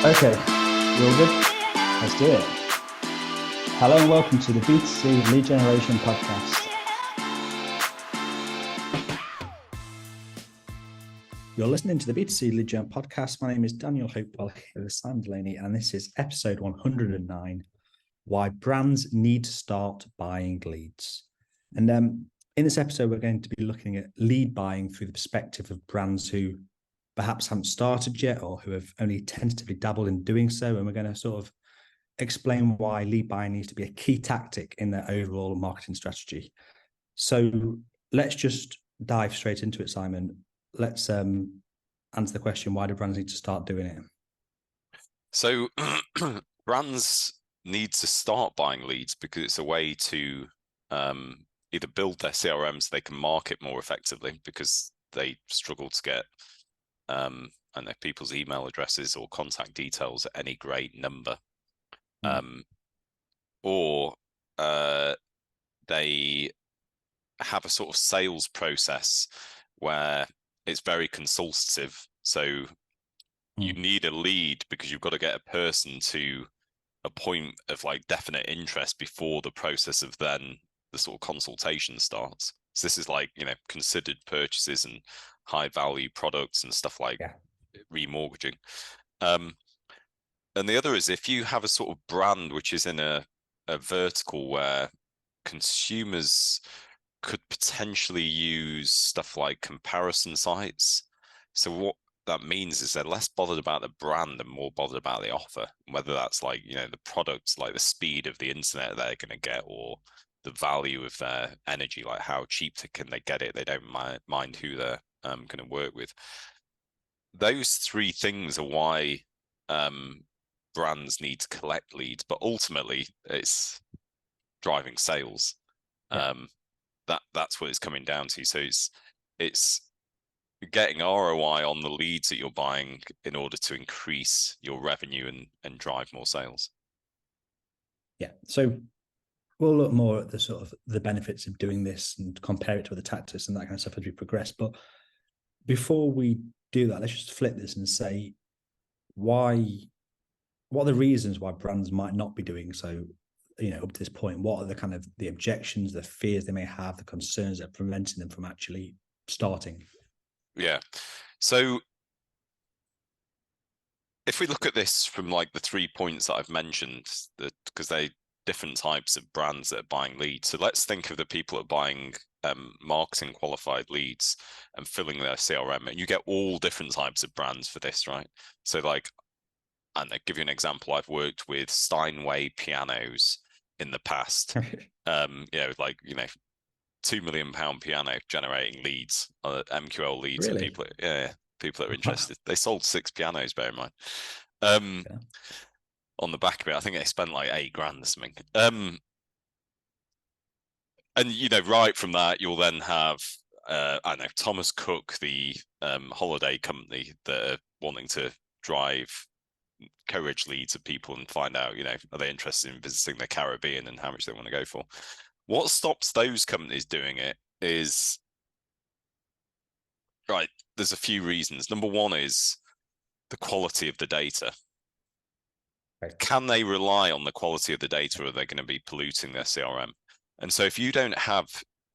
Okay, you all good? Let's do it. Hello and welcome to the B2C Lead Generation Podcast. You're listening to the B2C Lead Gen Podcast. My name is Daniel Hopewell here with Simon Delaney, and this is episode 109, Why Brands Need to Start Buying Leads. And in this episode, we're going to be looking at lead buying through the perspective of brands who perhaps haven't started yet or who have only tentatively dabbled in doing so. And we're going to sort of explain why lead buying needs to be a key tactic in their overall marketing strategy. So let's just dive straight into it, Simon. Let's answer the question, why do brands need to start doing it? So brands need to start buying leads because it's a way to either build their CRM so they can market more effectively because they struggle to get people's email addresses or contact details at any great number. Or they have a sort of sales process where it's very consultative. So you need a lead because you've got to get a person to a point of like definite interest before the process of then the sort of consultation starts. So this is like, considered purchases and high value products and stuff like remortgaging. And the other is if you have a sort of brand which is in a vertical where consumers could potentially use stuff like comparison sites. So what that means is they're less bothered about the brand and more bothered about the offer, whether that's like, the products, like the speed of the internet they're going to get, or the value of their energy, like how cheap can they get it. They don't mind who they're going to work with. Those three things are why brands need to collect leads, but ultimately it's driving sales. That's what it's coming down to. So it's getting ROI on the leads that you're buying in order to increase your revenue and drive more sales. Yeah. So we'll look more at the sort of the benefits of doing this and compare it to other tactics and that kind of stuff as we progress. But before we do that, let's just flip this and say what are the reasons why brands might not be doing so, up to this point? What are the kind of the objections, the fears they may have, the concerns that are preventing them from actually starting? Yeah. So if we look at this from like the 3 points that I've mentioned, because they different types of brands that are buying leads. So let's think of the people that are buying marketing qualified leads and filling their CRM, and you get all different types of brands for this, right? So like, and I'll give you an example. I've worked with Steinway pianos in the past. Like, £2 million piano generating leads, MQL leads, Really? and people that are interested. They sold 6 pianos, bear in mind. On the back of it, I think they spent like $8,000 or something. And right from that, you'll then have Thomas Cook, the holiday company that are wanting to drive courage leads of people and find out, are they interested in visiting the Caribbean and how much they want to go for. What stops those companies doing it is, right, there's a few reasons. Number one is the quality of the data. Right. Can they rely on the quality of the data, or are they going to be polluting their CRM? And so if you don't have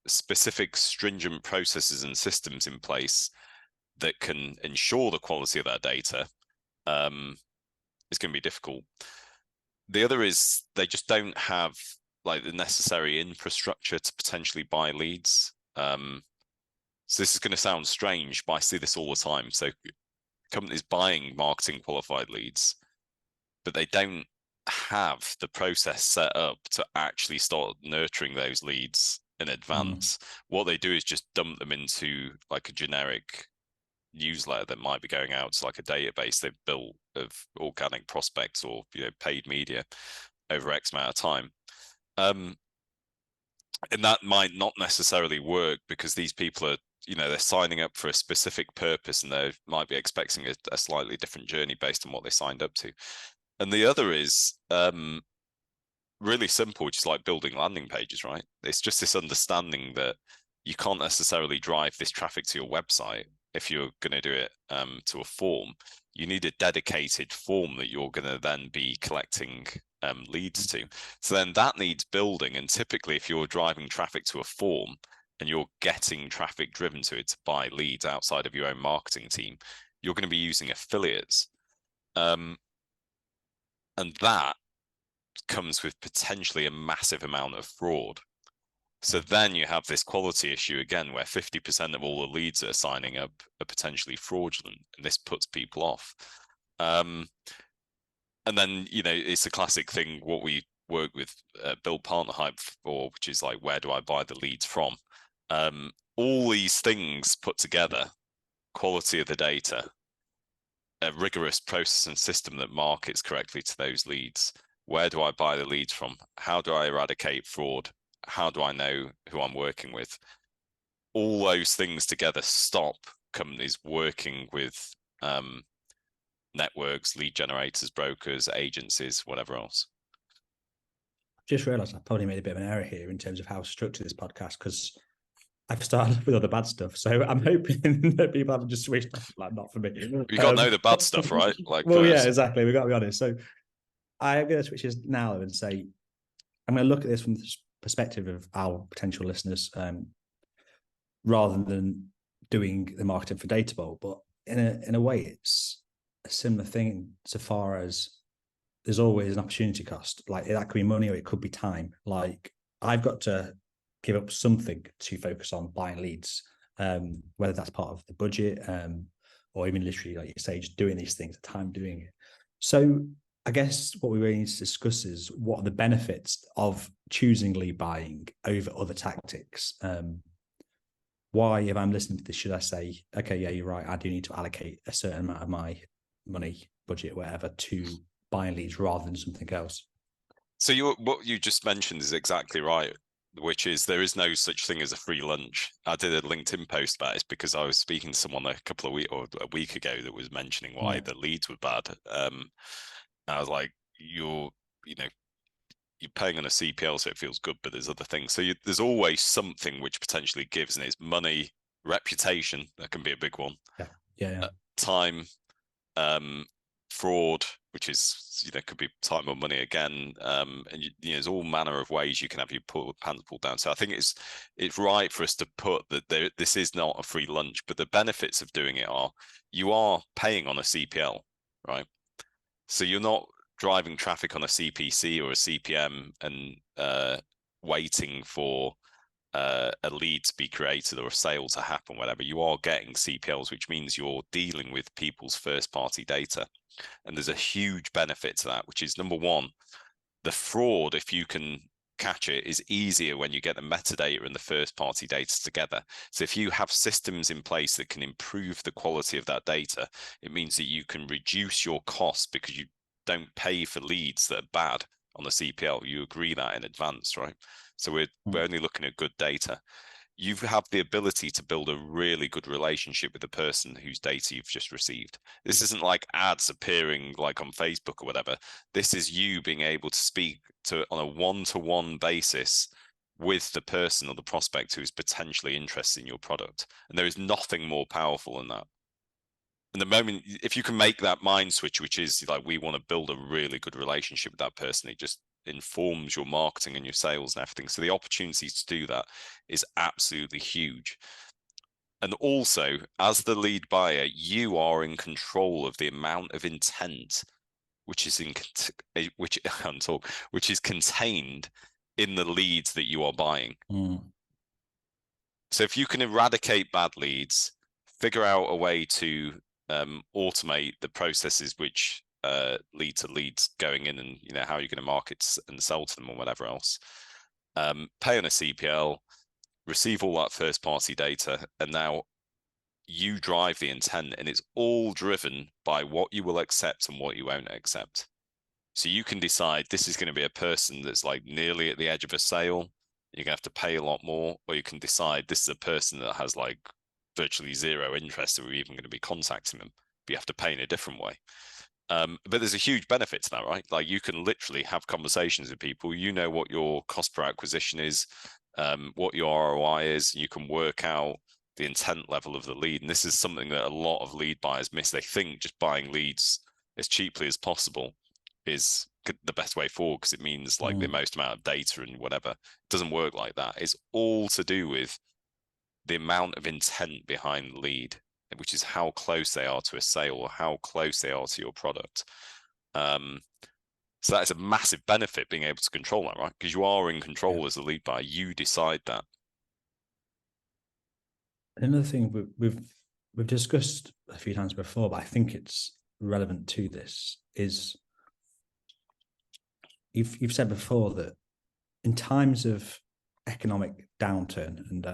specific stringent processes and systems in place that can ensure the quality of that data, it's going to be difficult. The other is they just don't have like the necessary infrastructure to potentially buy leads. So this is going to sound strange, but I see this all the time. So companies buying marketing qualified leads, but they don't have the process set up to actually start nurturing those leads in advance. What they do is just dump them into like a generic newsletter that might be going out to like a database they've built of organic prospects or paid media over X amount of time. And that might not necessarily work because these people are, they're signing up for a specific purpose and they might be expecting a slightly different journey based on what they signed up to. And the other is really simple, which is like building landing pages, right? It's just this understanding that you can't necessarily drive this traffic to your website if you're going to do it to a form. you need a dedicated form that you're going to then be collecting leads to. So then that needs building. And typically, if you're driving traffic to a form and you're getting traffic driven to it to buy leads outside of your own marketing team, you're going to be using affiliates. And that comes with potentially a massive amount of fraud. So then you have this quality issue again, where 50% of all the leads that are signing up are potentially fraudulent, and this puts people off. And then, you know, it's a classic thing, what we work with Build Partner Hype for, which is like, where do I buy the leads from? All these things put together, quality of the data, a rigorous process and system that markets correctly to those leads. Where do I buy the leads from? How do I eradicate fraud? How do I know who I'm working with? All those things together stop companies working with networks, lead generators, brokers, agencies, whatever else. Just realised I probably made a bit of an error here in terms of how I structured this podcast, because I've started with all the bad stuff. So I'm hoping that people haven't just switched off, like, not for me. You got to know the bad stuff, right? Like, well, yeah, exactly. We've got to be honest. So I'm going to switch this now and say, I'm going to look at this from the perspective of our potential listeners, rather than doing the marketing for Databall. But in a way, it's a similar thing so far as there's always an opportunity cost. Like, that could be money or it could be time. Like, I've got to give up something to focus on buying leads, whether that's part of the budget, or even literally, like you say, just doing these things, the time doing it. So I guess what we really need to discuss is what are the benefits of choosing lead buying over other tactics. Why, if I'm listening to this, should I say, okay, yeah, you're right, I do need to allocate a certain amount of my money, budget, whatever, to buying leads rather than something else? So what you just mentioned is exactly right, which is there is no such thing as a free lunch. I did a LinkedIn post about it because I was speaking to someone a week ago that was mentioning why the leads were bad. I was like, you're paying on a CPL, so it feels good, but there's other things. So there's always something which potentially gives, and it's money, reputation, that can be a big one. Time, fraud, which is, could be time or money again. And there's all manner of ways you can have your hands pulled down. So I think it's right for us to put that this is not a free lunch, but the benefits of doing it are, you are paying on a CPL, right? So you're not driving traffic on a CPC or a CPM and waiting for a lead to be created or a sale to happen, whatever. You are getting CPLs, which means you're dealing with people's first party data. And there's a huge benefit to that, which is, number one, the fraud, if you can catch it, is easier when you get the metadata and the first party data together. So if you have systems in place that can improve the quality of that data, it means that you can reduce your costs because you don't pay for leads that are bad on the CPL. You agree that in advance, right? So we're only looking at good data. You have the ability to build a really good relationship with the person whose data you've just received. This isn't like ads appearing like on Facebook or whatever. This is you being able to speak to on a one-to-one basis with the person or the prospect who is potentially interested in your product. And there is nothing more powerful than that. And the moment, if you can make that mind switch, which is like, we want to build a really good relationship with that person, it just informs your marketing and your sales and everything. So the opportunity to do that is absolutely huge. And also, as the lead buyer, you are in control of the amount of intent which is contained in the leads that you are buying. So if you can eradicate bad leads, figure out a way to automate the processes which lead to leads going in, and how you're going to market and sell to them or whatever else, pay on a CPL, receive all that first party data, and now you drive the intent, and it's all driven by what you will accept and what you won't accept. So you can decide, this is going to be a person that's like nearly at the edge of a sale, you're going to have to pay a lot more, or you can decide this is a person that has like virtually zero interest, so we're even going to be contacting them, but you have to pay in a different way. But there's a huge benefit to that, right? Like, you can literally have conversations with people, what your cost per acquisition is, what your ROI is, and you can work out the intent level of the lead. And this is something that a lot of lead buyers miss. They think just buying leads as cheaply as possible is the best way forward because it means like the most amount of data and whatever. It doesn't work like that. It's all to do with the amount of intent behind the lead, which is how close they are to a sale or how close they are to your product. So that is a massive benefit, being able to control that, right? Because you are in control as a lead buyer. You decide that. Another thing we've discussed a few times before, but I think it's relevant to this, is you've said before that in times of economic downturn, and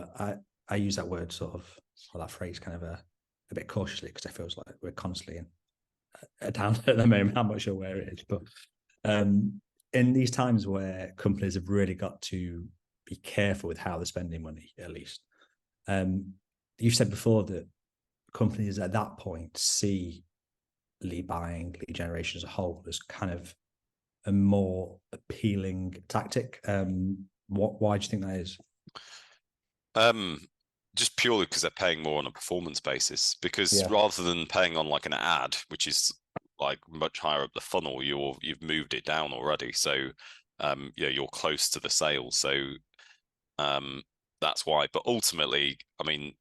I use that word sort of, or that phrase kind of a bit cautiously because it feels like we're constantly in a downturn at the moment. I'm not sure where it is, but in these times where companies have really got to be careful with how they're spending money, at least, you've said before that companies at that point see lead buying, lead generation as a whole as kind of a more appealing tactic. Why do you think that is? Just purely because they're paying more on a performance basis. Because rather than paying on like an ad, which is like much higher up the funnel, you've moved it down already. So you're close to the sale. So that's why. But ultimately, I mean,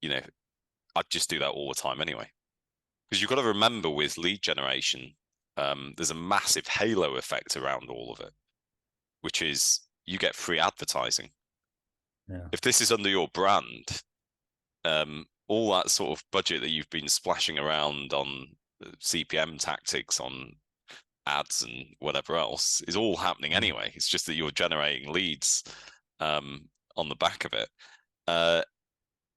I'd just do that all the time anyway. Because you've got to remember with lead generation, there's a massive halo effect around all of it, which is you get free advertising. Yeah. If this is under your brand, all that sort of budget that you've been splashing around on CPM tactics, on ads and whatever else is all happening anyway. It's just that you're generating leads on the back of it.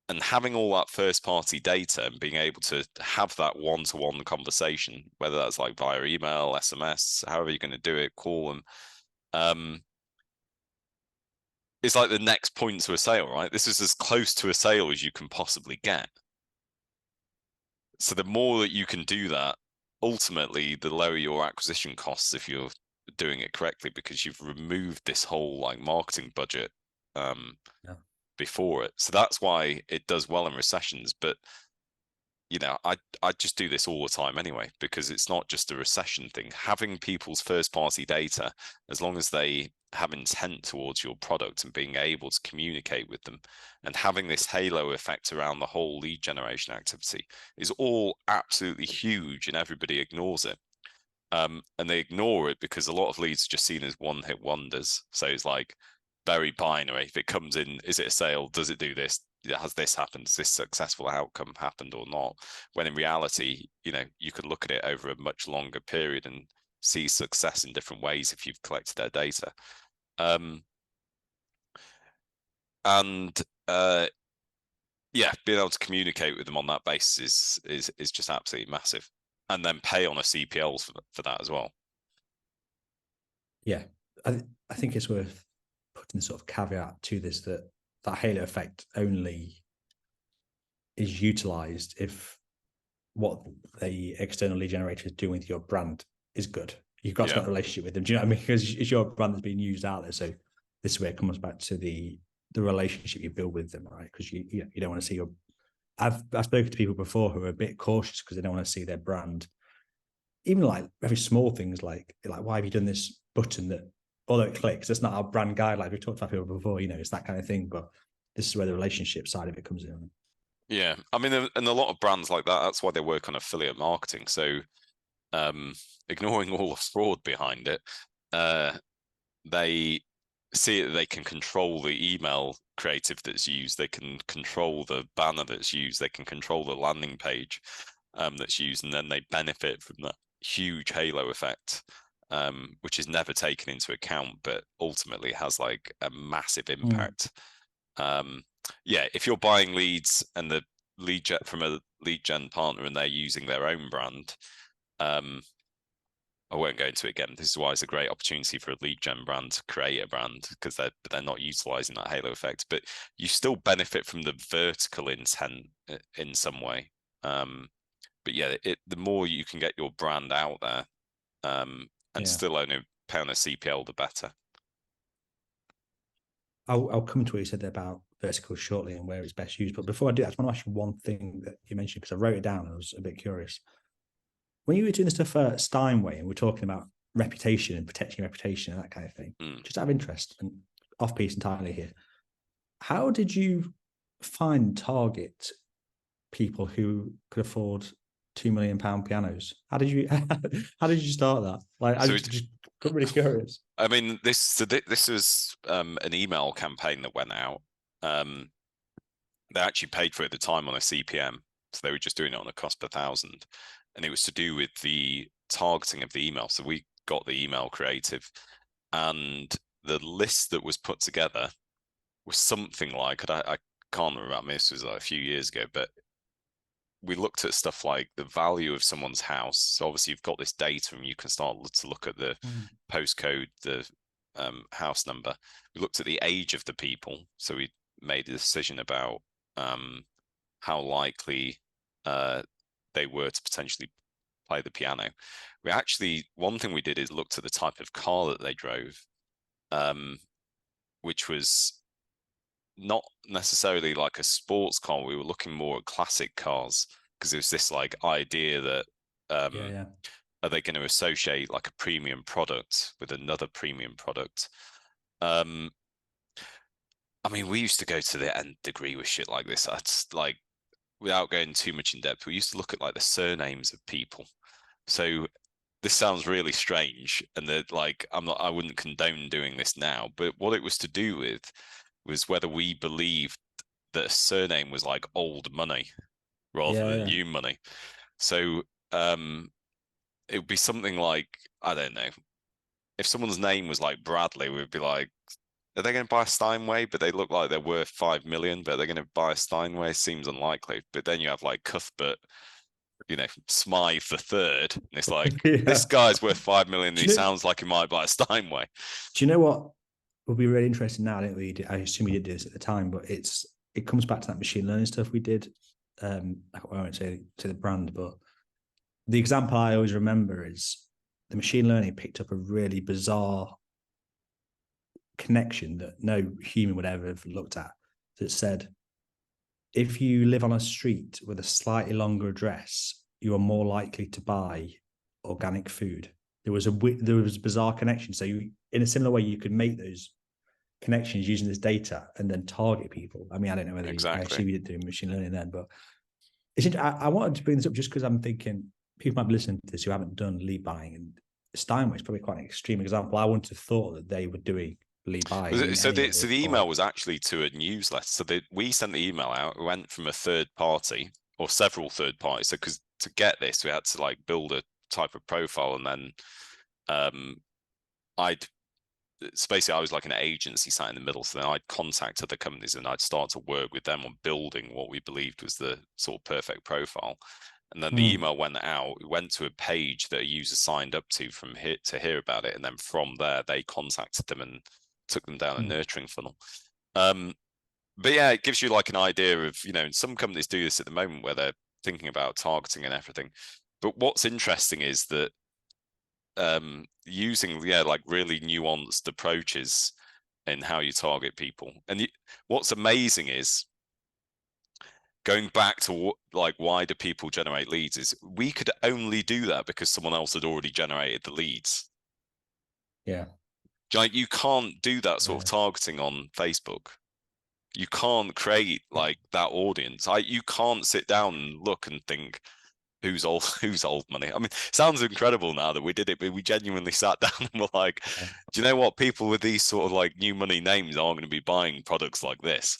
And having all that first party data and being able to have that one-to-one conversation, whether that's like via email, SMS, however you're going to do it, call them, it's like the next point to a sale, right? This is as close to a sale as you can possibly get. So the more that you can do that, ultimately, the lower your acquisition costs if you're doing it correctly, because you've removed this whole like marketing budget before it. So that's why it does well in recessions. But I just do this all the time anyway, because it's not just a recession thing. Having people's first party data, as long as they have intent towards your product and being able to communicate with them, and having this halo effect around the whole lead generation activity, is all absolutely huge, and everybody ignores it. And they ignore it because a lot of leads are just seen as one-hit wonders. So it's like very binary. If it comes in, is it a sale? Does it do this? Has this happened? Has this successful outcome happened or not? When in reality, you could look at it over a much longer period and see success in different ways if you've collected their data. Being able to communicate with them on that basis is just absolutely massive, and then pay on a CPL for that as well. Yeah, I think it's worth putting the sort of caveat to this, that halo effect only is utilized if what the external lead generator is doing with your brand is good. You've got to have a relationship with them. Do you know what I mean? Because it's your brand that's being used out there. So this is where it comes back to the relationship you build with them, right? Because you don't want to see your. I've spoken to people before who are a bit cautious because they don't want to see their brand, even like very small things like why have you done this button that, although it clicks, that's not our brand guideline. We've talked about people before, it's that kind of thing. But this is where the relationship side of it comes in. Yeah, I mean, and a lot of brands like that, that's why they work on affiliate marketing. So ignoring all the fraud behind it, they see that they can control the email creative that's used, they can control the banner that's used, they can control the landing page that's used, and then they benefit from that huge halo effect, which is never taken into account, but ultimately has like a massive impact. If you're buying leads and the lead gen from a lead gen partner and they're using their own brand, I won't go into it again. This is why it's a great opportunity for a lead gen brand to create a brand, because they're not utilizing that halo effect, but you still benefit from the vertical intent in some way. The more you can get your brand out there, and still only pay on a CPL, the better. I'll come to what you said there about verticals shortly and where it's best used. But before I do, I just want to ask you one thing that you mentioned, because I wrote it down and I was a bit curious. When you were doing the stuff for Steinway and we're talking about reputation and protecting your reputation and that kind of thing, just out of interest and off piece entirely here, how did you target people who could afford £2 million pianos? How did you start that? Like, I just got really curious. I mean, this was an email campaign that went out. They actually paid for it at the time on a CPM, so they were just doing it on a cost per thousand, and it was to do with the targeting of the email. So we got the email creative, and the list that was put together was something like, I can't remember, I mean, this was like a few years ago, but we looked at stuff like the value of someone's house. So obviously you've got this data and you can start to look at the postcode, the house number. We looked at the age of the people. So we made a decision about how likely they were to potentially play the piano. We actually, one thing we did is looked at the type of car that they drove, which was not necessarily like a sports car. We were looking more at classic cars, because there was this like idea that are they going to associate like a premium product with another premium product? I mean, we used to go to the nth degree with shit like this. That's like, without going too much in depth, we used to look at like the surnames of people. So this sounds really strange, and that like I wouldn't condone doing this now, but what it was to do with was whether we believed that a surname was like old money rather than new money. So it would be something like, I don't know, if someone's name was like Bradley, we'd be like, are they going to buy a Steinway? But they look like they're worth 5 million, but they're going to buy a Steinway? Seems unlikely. But then you have like Cuthbert, you know, Smythe the third. And it's like, this guy's worth 5 million. And he sounds like he might buy a Steinway. Do you know what would be really interesting now? I assume we did this at the time, but it comes back to that machine learning stuff we did. I won't say the brand, but the example I always remember is the machine learning picked up a really bizarre connection that no human would ever have looked at, that said, if you live on a street with a slightly longer address, you are more likely to buy organic food. There was a bizarre connection. So you, in a similar way, you could make those connections using this data and then target people. I mean, I don't know whether I assume you did do machine learning then, but I wanted to bring this up just because I'm thinking people might be listening to this who haven't done lead buying, and Steinway is probably quite an extreme example. I wouldn't have thought that they were doing lead buying. So the email was actually to a newsletter. So we sent the email out. It went from a third party or several third parties. So because to get this, we had to like build a type of profile, and then so basically I was like an agency sat in the middle. So then I'd contact other companies and I'd start to work with them on building what we believed was the sort of perfect profile. And then the email went out, it went to a page that a user signed up to from here to hear about it. And then from there, they contacted them and took them down a nurturing funnel. But yeah, it gives you like an idea of, you know, some companies do this at the moment where they're thinking about targeting and everything. But what's interesting is that using like really nuanced approaches in how you target people. And what's amazing is, going back to like, why do people generate leads, is we could only do that because someone else had already generated the leads. Yeah. Like, you can't do that sort of targeting on Facebook. You can't create like that audience. You can't sit down and look and think, who's old money. I mean, it sounds incredible now that we did it, but we genuinely sat down and were like, do you know what? People with these sort of like new money names aren't going to be buying products like this.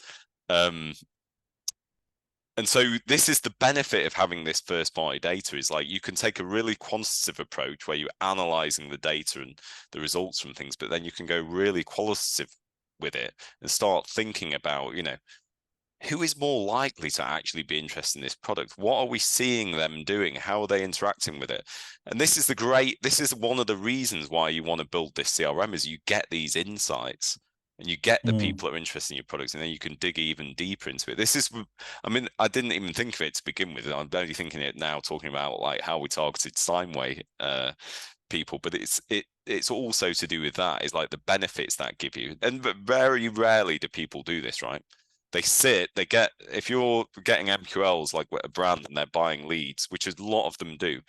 And so this is the benefit of having this first party data, is like, you can take a really quantitative approach where you're analyzing the data and the results from things, but then you can go really qualitative with it and start thinking about, you know, who is more likely to actually be interested in this product? What are we seeing them doing? How are they interacting with it? And this is one of the reasons why you want to build this CRM, is you get these insights and you get the people that are interested in your products, and then you can dig even deeper into it. This is, I mean, I didn't even think of it to begin with. I'm only thinking it now, talking about like how we targeted Steinway people, but it's also to do with that, is like the benefits that give you. And very rarely do people do this, right? they get, if you're getting MQLs like a brand and they're buying leads, which a lot of them do,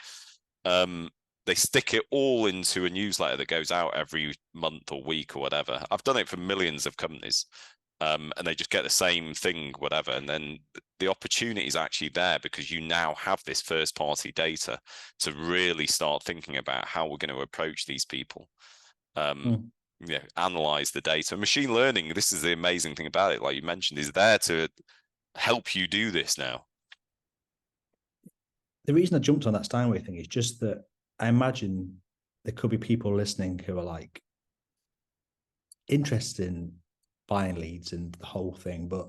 they stick it all into a newsletter that goes out every month or week or whatever. I've done it for millions of companies, and they just get the same thing, whatever. And then the opportunity is actually there because you now have this first party data to really start thinking about how we're going to approach these people. Analyze the data. Machine learning, this is the amazing thing about it, like you mentioned, is there to help you do this now. The reason I jumped on that Steinway thing is just that I imagine there could be people listening who are like interested in buying leads and the whole thing, but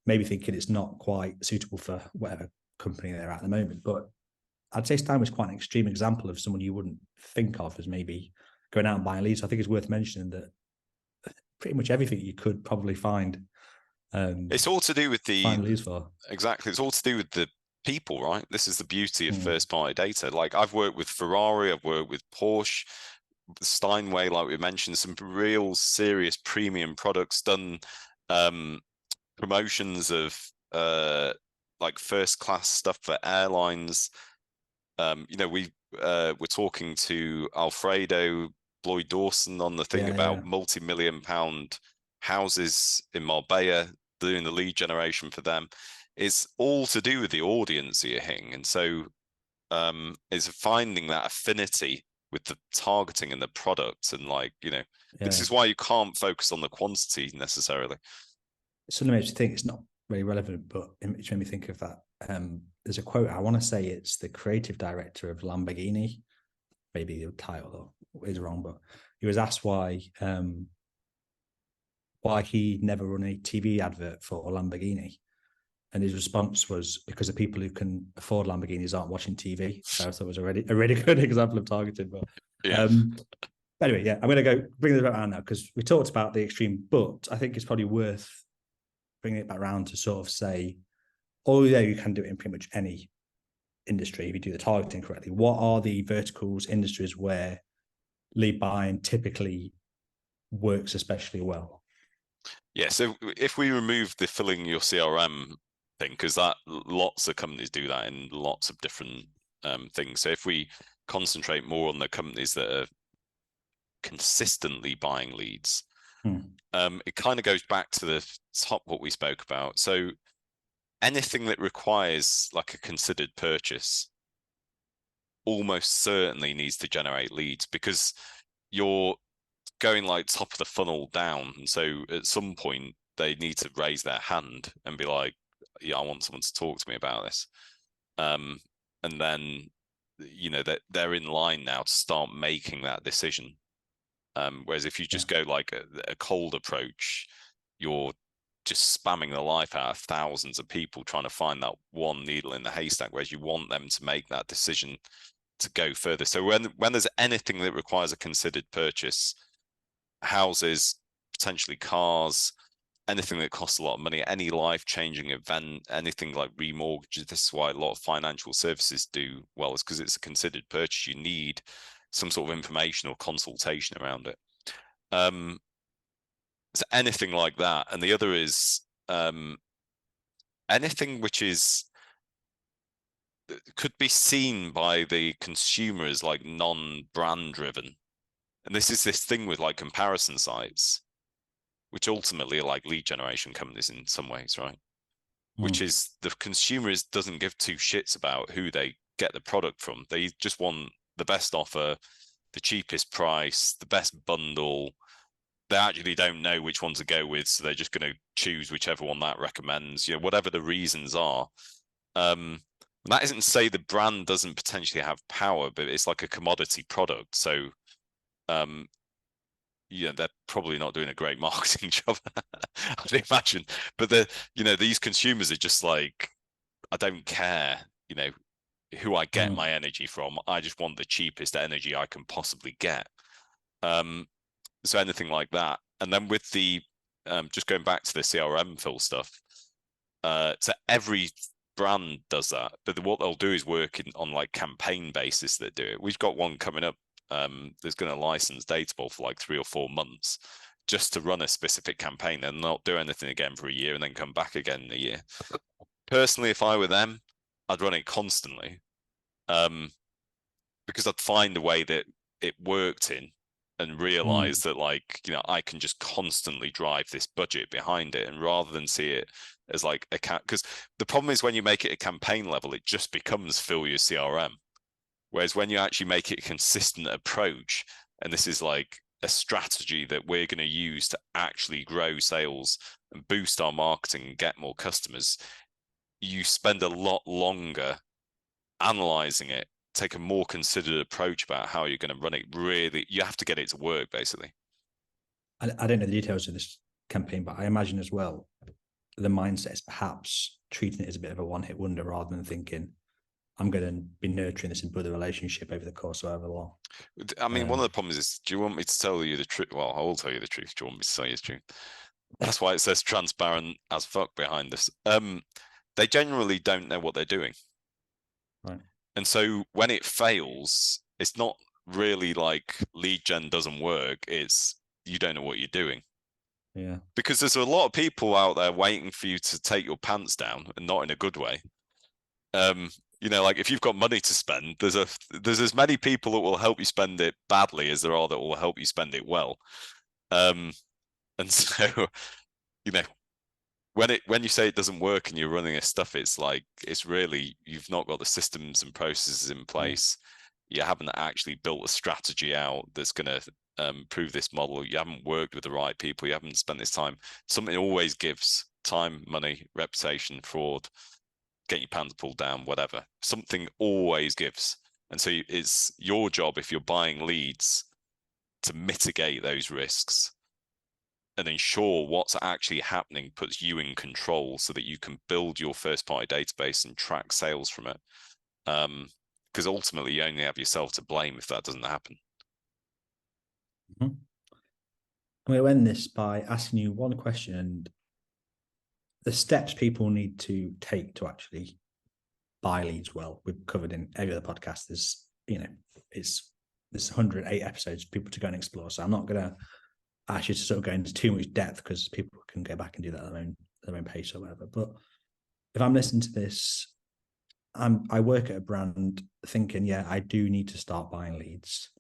maybe thinking it's not quite suitable for whatever company they're at the moment. But I'd say Steinway's quite an extreme example of someone you wouldn't think of as maybe going out and buying leads. So I think it's worth mentioning that pretty much everything you could probably find. It's all to do with find leads for. Exactly. It's all to do with the people, right? This is the beauty of first party data. Like I've worked with Ferrari, I've worked with Porsche, Steinway, like we mentioned, some real serious premium products, done promotions of like first class stuff for airlines. We're talking to Alfredo Lloyd Dawson on the thing about multi-million-pound houses in Marbella, doing the lead generation for them. It's all to do with the audience you're hitting. And so is finding that affinity with the targeting and the products. And this is why you can't focus on the quantity necessarily. It suddenly makes you think, it's not really relevant, but it made me think of that. There's a quote, I want to say it's the creative director of Lamborghini. Maybe the title is wrong, but he was asked why he never run a TV advert for Lamborghini. And his response was because the people who can afford Lamborghinis aren't watching TV. So I thought it was a really good example of targeting. But anyway, I'm going to go bring this back around now because we talked about the extreme, but I think it's probably worth bringing it back around to sort of say, you can do it in pretty much any industry if you do the targeting correctly. What are the verticals, industries where lead buying typically works especially well? Yeah, so if we remove the filling your CRM thing, because that lots of companies do that in lots of different things. So if we concentrate more on the companies that are consistently buying leads, it kind of goes back to the top what we spoke about. So anything that requires like a considered purchase almost certainly needs to generate leads because you're going like top of the funnel down. And so at some point they need to raise their hand and be like, yeah, I want someone to talk to me about this. And then, that they're in line now to start making that decision. Whereas if you just go like a cold approach, you're just spamming the life out of thousands of people trying to find that one needle in the haystack, whereas you want them to make that decision to go further. So when there's anything that requires a considered purchase, houses, potentially cars, anything that costs a lot of money, any life-changing event, anything like remortgages, this is why a lot of financial services do well, is because it's a considered purchase. You need some sort of information or consultation around it. So anything like that. And the other is anything which could be seen by the consumer as like non-brand driven. And this is this thing with like comparison sites, which ultimately are like lead generation companies in some ways, right? Which is the consumer doesn't give two shits about who they get the product from. They just want the best offer, the cheapest price, the best bundle. They actually don't know which one to go with, so they're just going to choose whichever one that recommends, whatever the reasons are. That isn't to say the brand doesn't potentially have power, but it's like a commodity product. So, they're probably not doing a great marketing job, I'd imagine. But these consumers are just like, I don't care, who I get my energy from. I just want the cheapest energy I can possibly get. So anything like that. And then with the just going back to the CRM fill stuff, so every brand does that, but what they'll do is work on like campaign basis that do it. We've got one coming up that's going to license Dateable for like 3 or 4 months just to run a specific campaign and not do anything again for a year and then come back again in a year. Personally, if I were them, I'd run it constantly, because I'd find a way that it worked in and realize that, like, you know, I can just constantly drive this budget behind it, and rather than see it as like a because the problem is when you make it a campaign level, it just becomes fill your CRM. Whereas when you actually make it a consistent approach, and this is like a strategy that we're going to use to actually grow sales and boost our marketing and get more customers, you spend a lot longer analyzing it, take a more considered approach about how you're going to run it. Really, you have to get it to work, basically. I don't know the details of this campaign, but I imagine as well, the mindset is perhaps treating it as a bit of a one-hit wonder rather than thinking, I'm going to be nurturing this and build a relationship over the course of however long. I mean, one of the problems is, do you want me to tell you the truth? Well, I will tell you the truth. Do you want me to tell you the truth? That's why it says transparent as fuck behind this. They generally don't know what they're doing. Right. And so when it fails, it's not really like lead gen doesn't work. It's you don't know what you're doing. Yeah. Because there's a lot of people out there waiting for you to take your pants down, and not in a good way. You know, like if you've got money to spend, there's as many people that will help you spend it badly as there are that will help you spend it well. And so, you know, when you say it doesn't work and you're running this stuff, it's like, it's really, you've not got the systems and processes in place. You haven't actually built a strategy out that's going to prove this model. You haven't worked with the right people. You haven't spent this time. Something always gives: time, money, reputation, fraud, getting your pants pulled down, whatever. Something always gives. And so it's your job, if you're buying leads, to mitigate those risks and ensure what's actually happening puts you in control so that you can build your first party database and track sales from it. Because ultimately you only have yourself to blame if that doesn't happen. I'm going to end this by asking you one question, and the steps people need to take to actually buy leads well. We've covered in every other podcast. There's 108 episodes for people to go and explore. So I'm not going to ask you to sort of go into too much depth, because people can go back and do that at their own pace or whatever. But if I'm listening to this, I work at a brand thinking, yeah, I do need to start buying leads.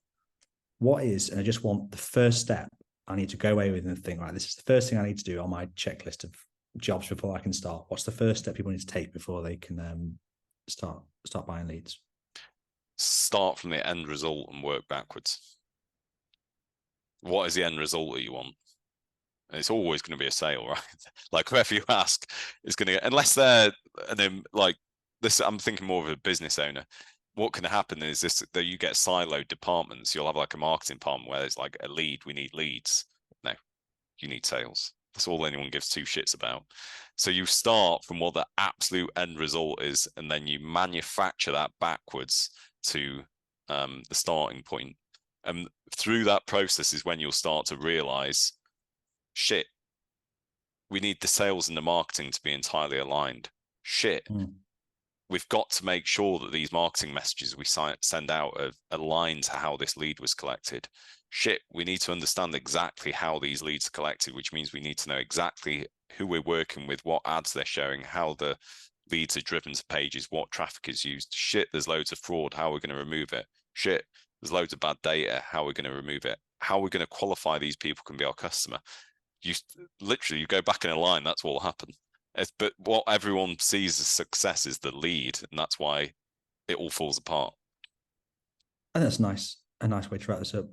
What is, and I just want the first step I need to go away with and think, right, this is the first thing I need to do on my checklist of jobs before I can start. What's the first step people need to take before they can start buying leads? Start from the end result and work backwards. What is the end result that you want? And it's always going to be a sale, right? Like whoever you ask is going to, unless they're, and then like this, I'm thinking more of a business owner. What can happen is this, that you get siloed departments. You'll have like a marketing department where it's like a lead, we need leads. No, you need sales. That's all anyone gives two shits about. So you start from what the absolute end result is, and then you manufacture that backwards to the starting point. And through that process is when you'll start to realize, shit, we need the sales and the marketing to be entirely aligned. Shit, we've got to make sure that these marketing messages we send out are aligned to how this lead was collected. Shit, we need to understand exactly how these leads are collected, which means we need to know exactly who we're working with, what ads they're showing, how the leads are driven to pages, what traffic is used. Shit, there's loads of fraud. How are we going to remove it? Shit, there's loads of bad data. How are we going to remove it? How are we going to qualify these people can be our customer? You literally, you go back in a line, that's what will happen. But what everyone sees as success is the lead, and that's why it all falls apart. And that's nice. A nice way to wrap this up.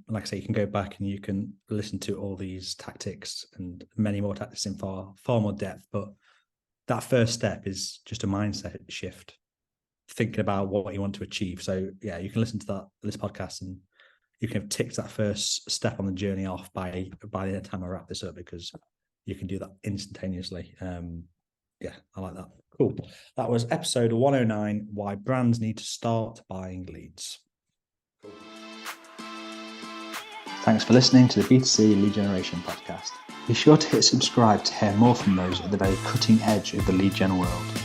Like I say, you can go back and you can listen to all these tactics and many more tactics in far more depth. But that first step is just a mindset shift, thinking about what you want to achieve. So yeah, you can listen to this podcast and you can have ticked that first step on the journey off by the time I wrap this up, because you can do that instantaneously. Yeah, I like that. Cool. That was episode 109, Why Brands Need to Start Buying Leads. Thanks for listening to the B2C Lead Generation Podcast. Be sure to hit subscribe to hear more from those at the very cutting edge of the lead gen world.